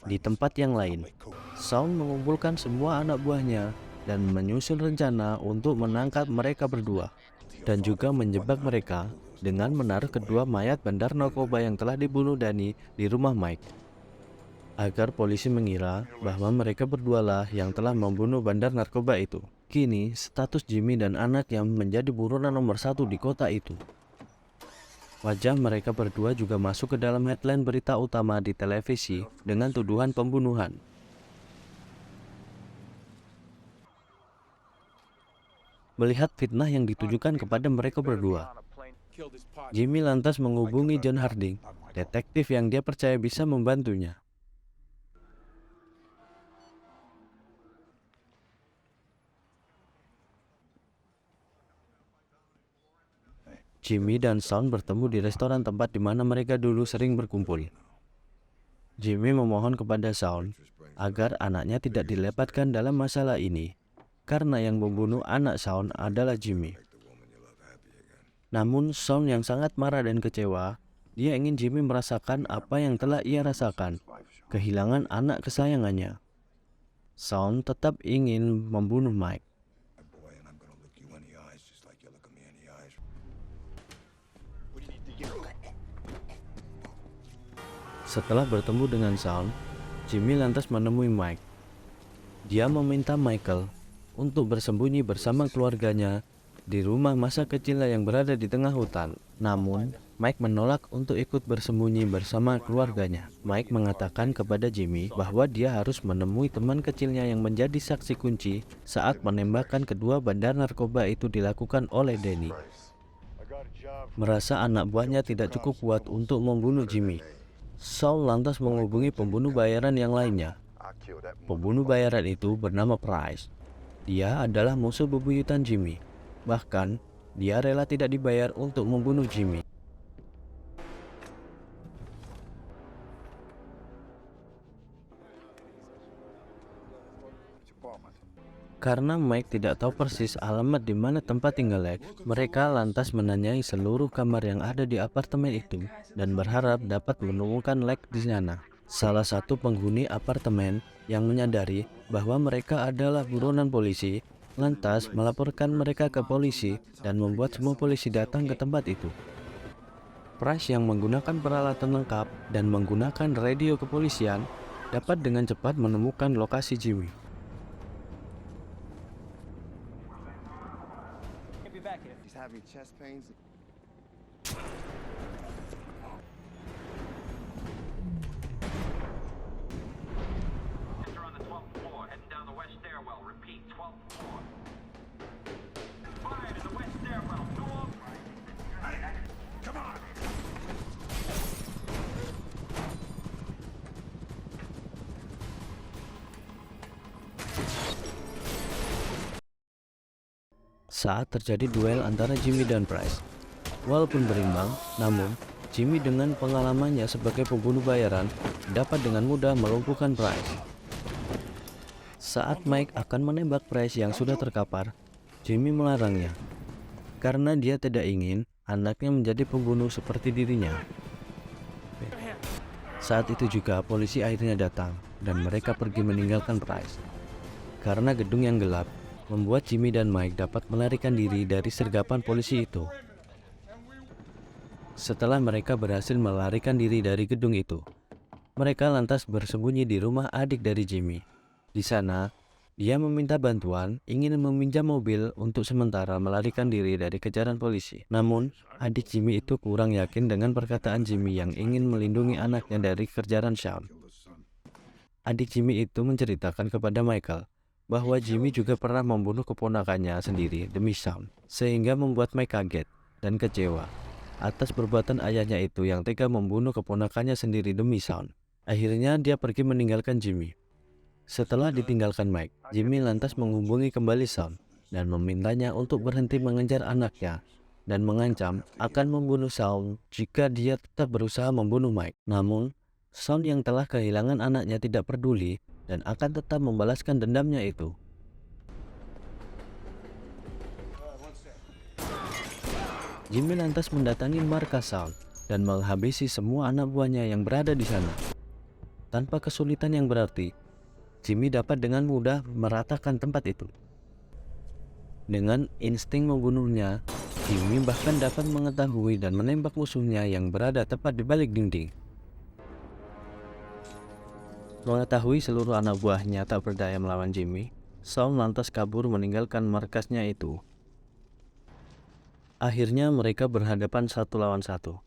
Di tempat yang lain, Shaun mengumpulkan semua anak buahnya dan menyusun rencana untuk menangkap mereka berdua dan juga menjebak mereka dengan menaruh kedua mayat bandar narkoba yang telah dibunuh Danny di rumah Mike, agar polisi mengira bahwa mereka berdualah yang telah membunuh bandar narkoba itu. Kini, status Jimmy dan anaknya menjadi buronan nomor 1 di kota itu. Wajah mereka berdua juga masuk ke dalam headline berita utama di televisi dengan tuduhan pembunuhan. Melihat fitnah yang ditujukan kepada mereka berdua, Jimmy lantas menghubungi John Harding, detektif yang dia percaya bisa membantunya. Jimmy dan Shaun bertemu di restoran tempat di mana mereka dulu sering berkumpul. Jimmy memohon kepada Shaun agar anaknya tidak dilepaskan dalam masalah ini, karena yang membunuh anak Shaun adalah Jimmy. Namun Shaun yang sangat marah dan kecewa, dia ingin Jimmy merasakan apa yang telah ia rasakan, kehilangan anak kesayangannya. Shaun tetap ingin membunuh Mike. Setelah bertemu dengan Shaun, Jimmy lantas menemui Mike. Dia meminta Michael untuk bersembunyi bersama keluarganya di rumah masa kecilnya yang berada di tengah hutan. Namun, Mike menolak untuk ikut bersembunyi bersama keluarganya. Mike mengatakan kepada Jimmy bahwa dia harus menemui teman kecilnya yang menjadi saksi kunci saat penembakan kedua bandar narkoba itu dilakukan oleh Danny. Merasa anak buahnya tidak cukup kuat untuk membunuh Jimmy, Shaun lantas menghubungi pembunuh bayaran yang lainnya. Pembunuh bayaran itu bernama Price. Dia adalah musuh bebuyutan Jimmy. Bahkan, dia rela tidak dibayar untuk membunuh Jimmy. Karena Mike tidak tahu persis alamat di mana tempat tinggal Lex, mereka lantas menanyai seluruh kamar yang ada di apartemen itu dan berharap dapat menemukan Lex di sana. Salah satu penghuni apartemen yang menyadari bahwa mereka adalah buronan polisi, lantas melaporkan mereka ke polisi dan membuat semua polisi datang ke tempat itu. Price yang menggunakan peralatan lengkap dan menggunakan radio kepolisian dapat dengan cepat menemukan lokasi Jimmy. Having chest pains. On the 12th floor, heading down the west stairwell. Repeat, 12th floor. Fire in the west stairwell. Go on. Come on. Saat terjadi duel antara Jimmy dan Price, walaupun berimbang, namun Jimmy dengan pengalamannya sebagai pembunuh bayaran dapat dengan mudah melumpuhkan Price. Saat Mike akan menembak Price yang sudah terkapar, Jimmy melarangnya karena dia tidak ingin anaknya menjadi pembunuh seperti dirinya. Saat itu juga polisi akhirnya datang dan mereka pergi meninggalkan Price. Karena gedung yang gelap membuat Jimmy dan Mike dapat melarikan diri dari sergapan polisi itu. Setelah mereka berhasil melarikan diri dari gedung itu, mereka lantas bersembunyi di rumah adik dari Jimmy. Di sana, dia meminta bantuan, ingin meminjam mobil untuk sementara melarikan diri dari kejaran polisi. Namun, adik Jimmy itu kurang yakin dengan perkataan Jimmy yang ingin melindungi anaknya dari kejaran Shaun. Adik Jimmy itu menceritakan kepada Michael bahwa Jimmy juga pernah membunuh keponakannya sendiri demi Shaun, sehingga membuat Mike kaget dan kecewa atas perbuatan ayahnya itu yang tega membunuh keponakannya sendiri demi Shaun. Akhirnya dia pergi meninggalkan Jimmy. Setelah ditinggalkan Mike, Jimmy lantas menghubungi kembali Shaun dan memintanya untuk berhenti mengejar anaknya dan mengancam akan membunuh Shaun jika dia tetap berusaha membunuh Mike. Namun, Shaun yang telah kehilangan anaknya tidak peduli dan akan tetap membalaskan dendamnya itu. Jimmy lantas mendatangi markas Shaun dan menghabisi semua anak buahnya yang berada di sana. Tanpa kesulitan yang berarti, Jimmy dapat dengan mudah meratakan tempat itu. Dengan insting membunuhnya, Jimmy bahkan dapat mengetahui dan menembak musuhnya yang berada tepat di balik dinding. Mengetahui seluruh anak buahnya tak berdaya melawan Jimmy, Saul lantas kabur meninggalkan markasnya itu. Akhirnya mereka berhadapan 1 lawan 1.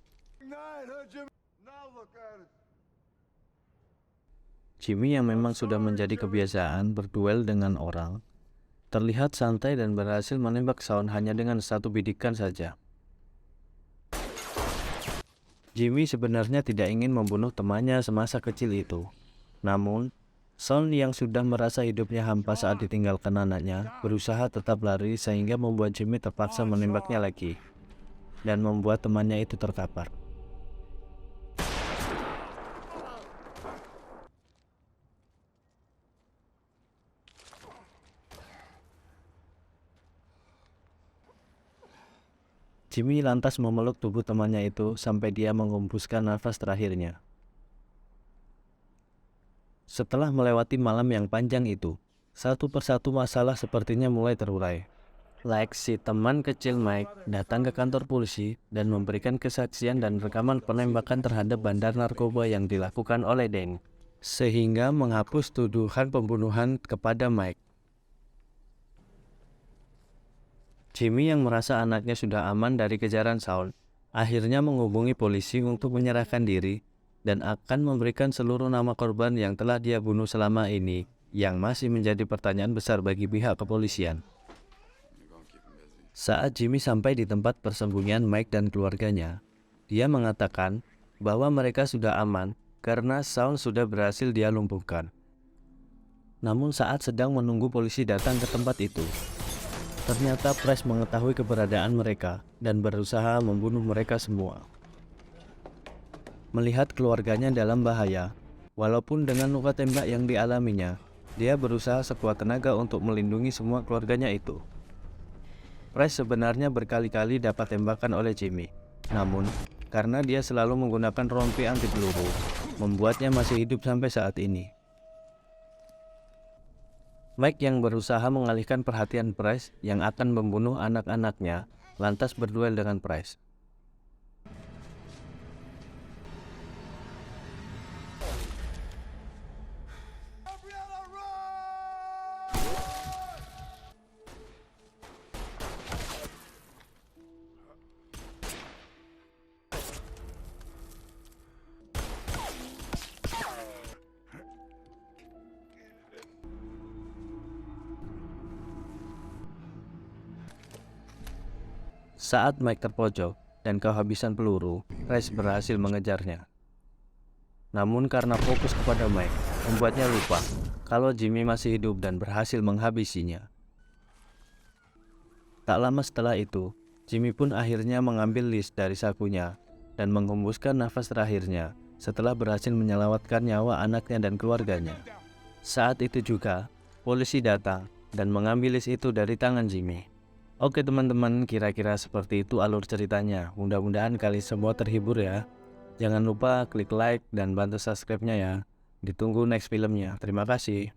Jimmy yang memang sudah menjadi kebiasaan berduel dengan orang, terlihat santai dan berhasil menembak Saul hanya dengan 1 bidikan saja. Jimmy sebenarnya tidak ingin membunuh temannya semasa kecil itu. Namun, Saul yang sudah merasa hidupnya hampa saat ditinggalkan anaknya, berusaha tetap lari sehingga membuat Jimmy terpaksa menembaknya lagi, dan membuat temannya itu terkapar. Jimmy lantas memeluk tubuh temannya itu sampai dia menghembuskan nafas terakhirnya. Setelah melewati malam yang panjang itu, satu persatu masalah sepertinya mulai terurai. Lex, si teman kecil Mike, datang ke kantor polisi dan memberikan kesaksian dan rekaman penembakan terhadap bandar narkoba yang dilakukan oleh Dan, sehingga menghapus tuduhan pembunuhan kepada Mike. Jimmy yang merasa anaknya sudah aman dari kejaran Saul, akhirnya menghubungi polisi untuk menyerahkan diri dan akan memberikan seluruh nama korban yang telah dia bunuh selama ini, yang masih menjadi pertanyaan besar bagi pihak kepolisian. Saat Jimmy sampai di tempat persembunyian Mike dan keluarganya, dia mengatakan bahwa mereka sudah aman karena Saul sudah berhasil dia lumpuhkan. Namun saat sedang menunggu polisi datang ke tempat itu, ternyata Price mengetahui keberadaan mereka dan berusaha membunuh mereka semua. Melihat keluarganya dalam bahaya, walaupun dengan luka tembak yang dialaminya, dia berusaha sekuat tenaga untuk melindungi semua keluarganya itu. Price sebenarnya berkali-kali dapat tembakan oleh Jimmy, namun karena dia selalu menggunakan rompi anti peluru, membuatnya masih hidup sampai saat ini. Mike yang berusaha mengalihkan perhatian Price yang akan membunuh anak-anaknya, lantas berduel dengan Price. Saat Mike terpojok dan kehabisan peluru, Price berhasil mengejarnya. Namun karena fokus kepada Mike, membuatnya lupa kalau Jimmy masih hidup dan berhasil menghabisinya. Tak lama setelah itu, Jimmy pun akhirnya mengambil list dari sakunya dan menghembuskan nafas terakhirnya setelah berhasil menyelamatkan nyawa anaknya dan keluarganya. Saat itu juga, polisi datang dan mengambil list itu dari tangan Jimmy. Oke teman-teman, kira-kira seperti itu alur ceritanya. Mudah-mudahan kalian semua terhibur ya. Jangan lupa klik like dan bantu subscribe-nya ya. Ditunggu next filmnya. Terima kasih.